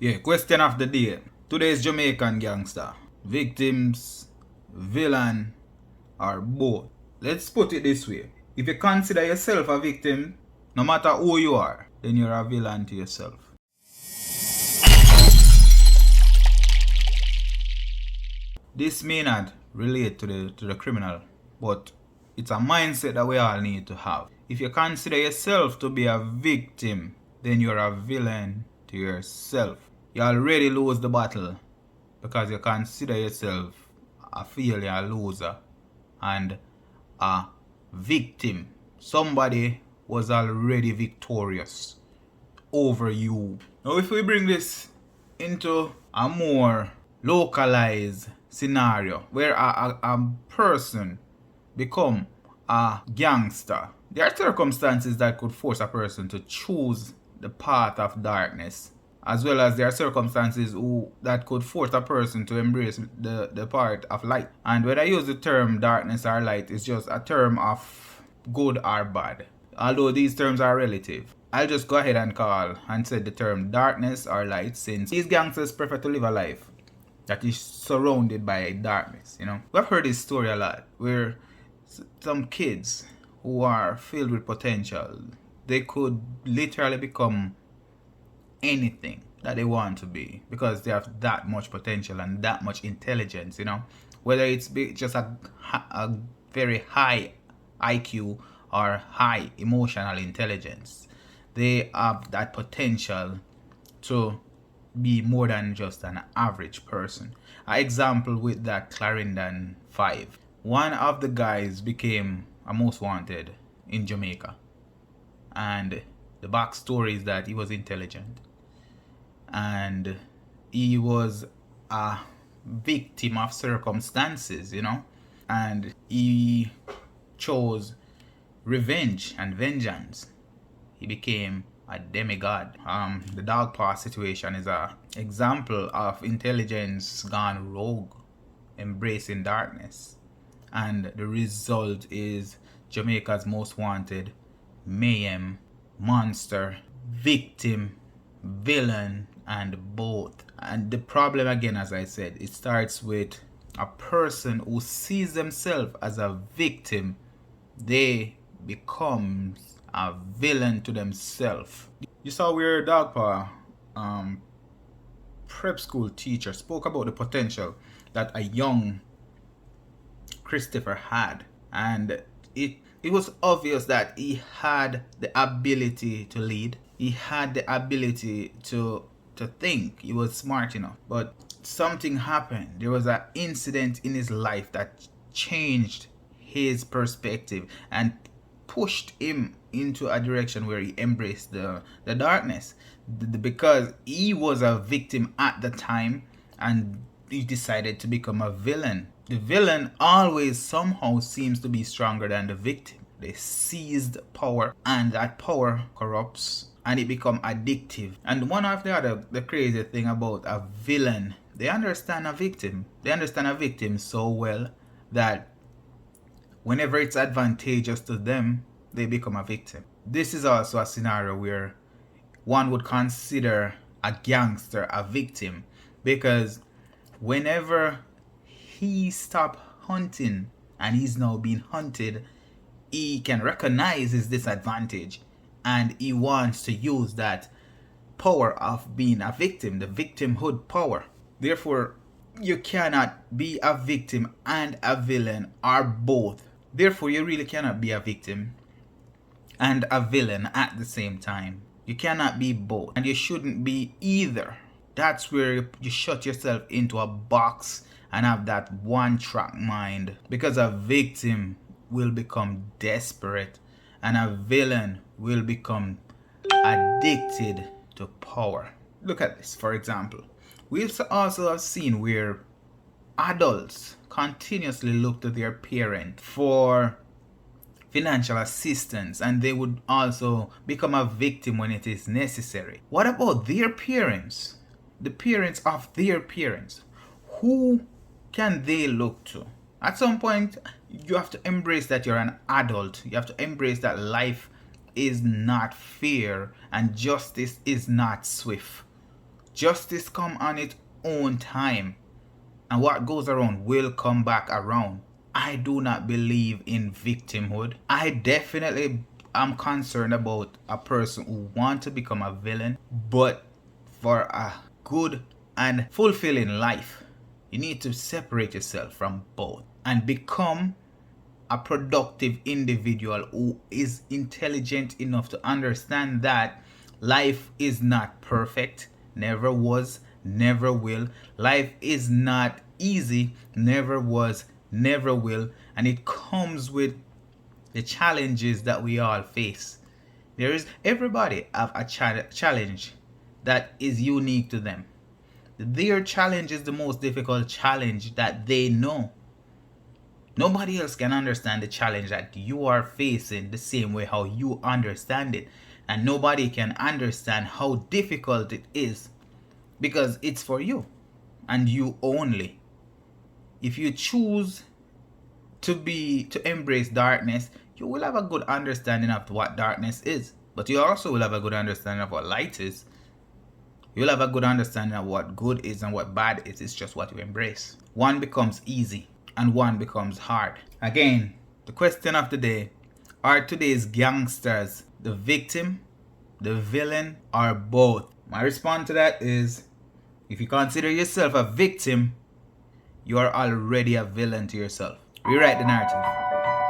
Yeah, question of the day. Today's Jamaican gangster. Victims, villain, or both. Let's put it this way. If you consider yourself a victim, no matter who you are, then you're a villain to yourself. This may not relate to the criminal, but it's a mindset that we all need to have. If you consider yourself to be a victim, then you're a villain to yourself. You already lose the battle because you consider yourself a failure, a loser, and a victim. Somebody was already victorious over you. Now if we bring this into a more localized scenario where a person become a gangster, there are circumstances that could force a person to choose the path of darkness, as well as there are circumstances that could force a person to embrace the part of light. And when I use the term darkness or light, it's just a term of good or bad, although these terms are relative. I'll just go ahead and call and say the term darkness or light, since these gangsters prefer to live a life that is surrounded by darkness. We've heard this story a lot, where some kids who are filled with potential, they could literally become anything that they want to be because they have that much potential and that much intelligence. Whether it's just a very high IQ or high emotional intelligence, they have that potential to be more than just an average person. An example with that Clarendon 5. One of the guys became a most wanted in Jamaica, and the backstory is that he was intelligent and he was a victim of circumstances, and he chose revenge and vengeance. He became a demigod. The Dawg situation is an example of intelligence gone rogue, embracing darkness. And the result is Jamaica's most wanted mayhem, monster, victim, villain, and both. And the problem, again, as I said, it starts with a person who sees themselves as a victim. They become a villain to themselves. You saw where Dawg prep school teacher spoke about the potential that a young Christopher had, and it was obvious that he had the ability to lead. He had the ability to think. He was smart enough, but something happened. There was an incident in his life that changed his perspective and pushed him into a direction where he embraced the darkness, because he was a victim at the time and he decided to become a villain. The villain always somehow seems to be stronger than the victim. They seized power, and that power corrupts and it becomes addictive. And one after the other, the crazy thing about a villain, they understand a victim. They understand a victim so well that whenever it's advantageous to them, they become a victim. This is also a scenario where one would consider a gangster a victim, because whenever he stopped hunting and he's now being hunted, he can recognize his disadvantage and he wants to use that power of being a victim, the victimhood power. Therefore, you cannot be a victim and a villain, or both. Therefore, you really cannot be a victim and a villain at the same time. You cannot be both, and you shouldn't be either. That's where you shut yourself into a box and have that one-track mind, because a victim will become desperate and a villain will become addicted to power. Look at this, for example. We've also have seen where adults continuously look to their parent for financial assistance, and they would also become a victim when it is necessary. What about their parents? The parents of their parents. Who can they look to? At some point, you have to embrace that you're an adult. You have to embrace that life is not fair and justice is not swift. Justice come on its own time, and what goes around will come back around. I do not believe in victimhood. I definitely am concerned about a person who wants to become a villain, but for a good and fulfilling life, you need to separate yourself from both and become a productive individual who is intelligent enough to understand that life is not perfect, never was, never will. Life is not easy, never was, never will, and it comes with the challenges that we all face. Everybody have a challenge that is unique to them. Their challenge is the most difficult challenge that they know. Nobody else can understand the challenge that you are facing the same way how you understand it. And nobody can understand how difficult it is because it's for you and you only. If you choose to embrace darkness, you will have a good understanding of what darkness is. But you also will have a good understanding of what light is. You'll have a good understanding of what good is and what bad is. It's just what you embrace. One becomes easy and one becomes hard. Again, the question of the day: are today's gangsters the victim, the villain, or both? My response to that is, if you consider yourself a victim, you are already a villain to yourself. Rewrite the narrative.